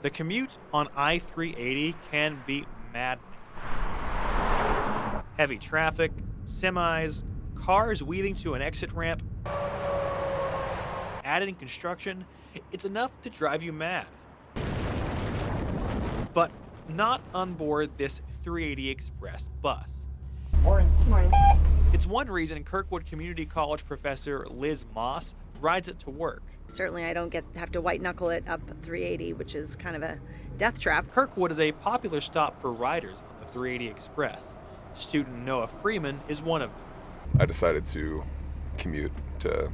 The commute on I-380 can be maddening. Heavy traffic, semis, cars weaving to an exit ramp. Added in construction, it's enough to drive you mad. But not on board this 380 Express bus. Morning. Morning. It's one reason Kirkwood Community College professor Liz Moss rides it to work. Certainly I don't have to white knuckle it up 380, which is kind of a death trap. Kirkwood is a popular stop for riders on the 380 Express. Student Noah Freeman is one of them. I decided to commute to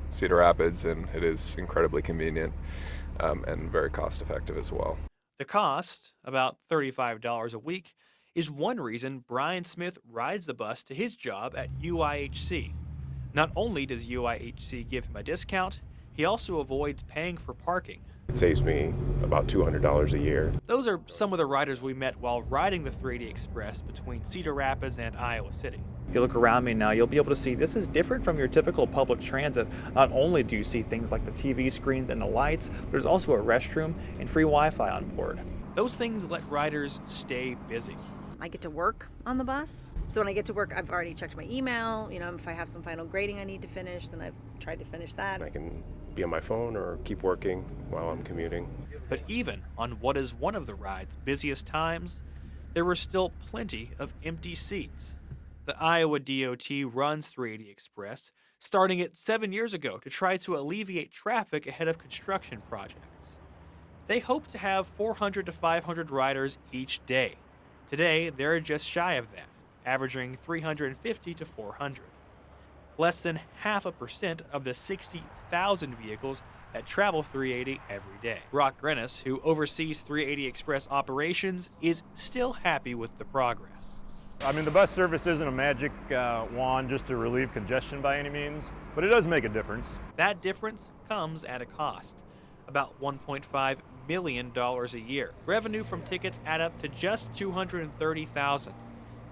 Cedar Rapids, and it is incredibly convenient and very cost effective as well. The cost, about $35 a week, is one reason Brian Smith rides the bus to his job at UIHC. Not only does UIHC give him a discount, he also avoids paying for parking. It saves me about $200 a year. Those are some of the riders we met while riding the 380 Express between Cedar Rapids and Iowa City. If you look around me now, you'll be able to see this is different from your typical public transit. Not only do you see things like the TV screens and the lights, there's also a restroom and free Wi-Fi on board. Those things let riders stay busy. I get to work on the bus. So when I get to work, I've already checked my email. If I have some final grading I need to finish, then I've tried to finish that. I can be on my phone or keep working while I'm commuting. But even on what is one of the ride's busiest times, there were still plenty of empty seats. The Iowa DOT runs 380 Express, starting it 7 years ago to try to alleviate traffic ahead of construction projects. They hope to have 400 to 500 riders each day. Today, they're just shy of that, averaging 350 to 400. Less than 0.5% of the 60,000 vehicles that travel 380 every day. Brock Grennis, who oversees 380 Express operations, is still happy with the progress. The bus service isn't a magic wand just to relieve congestion by any means, but it does make a difference. That difference comes at a cost, about $1.5 million a year. Revenue from tickets add up to just $230,000.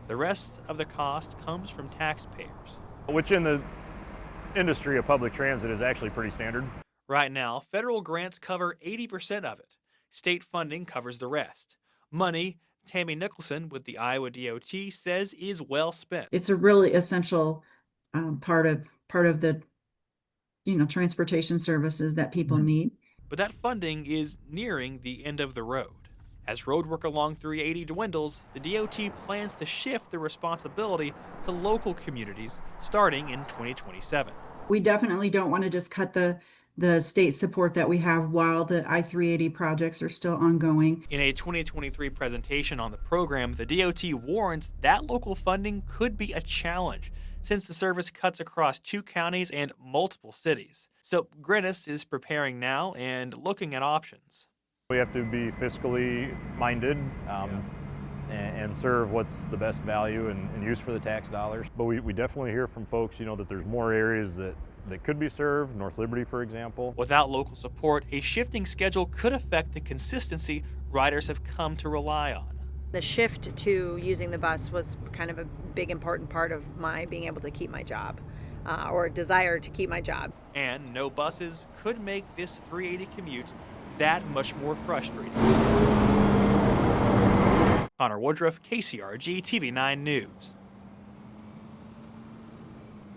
The rest of the cost comes from taxpayers, Which in the industry of public transit is actually pretty standard. Right now, federal grants cover 80% of it. State funding covers the rest. Money, Tammy Nicholson with the Iowa DOT says, is well spent. It's a really essential part of the transportation services that people need. But that funding is nearing the end of the road. As roadwork along 380 dwindles, the DOT plans to shift the responsibility to local communities starting in 2027. We definitely don't want to just cut the state support that we have while the I-380 projects are still ongoing. In a 2023 presentation on the program, the DOT warns that local funding could be a challenge since the service cuts across 2 counties and multiple cities. So Grennis is preparing now and looking at options. We have to be fiscally minded and serve what's the best value and use for the tax dollars. But we definitely hear from folks, that there's more areas that could be served, North Liberty, for example. Without local support, a shifting schedule could affect the consistency riders have come to rely on. The shift to using the bus was kind of a big important part of my being able to keep my job or desire to keep my job. And no buses could make this 380 commute that much more frustrating. Connor Woodruff, KCRG TV 9 News.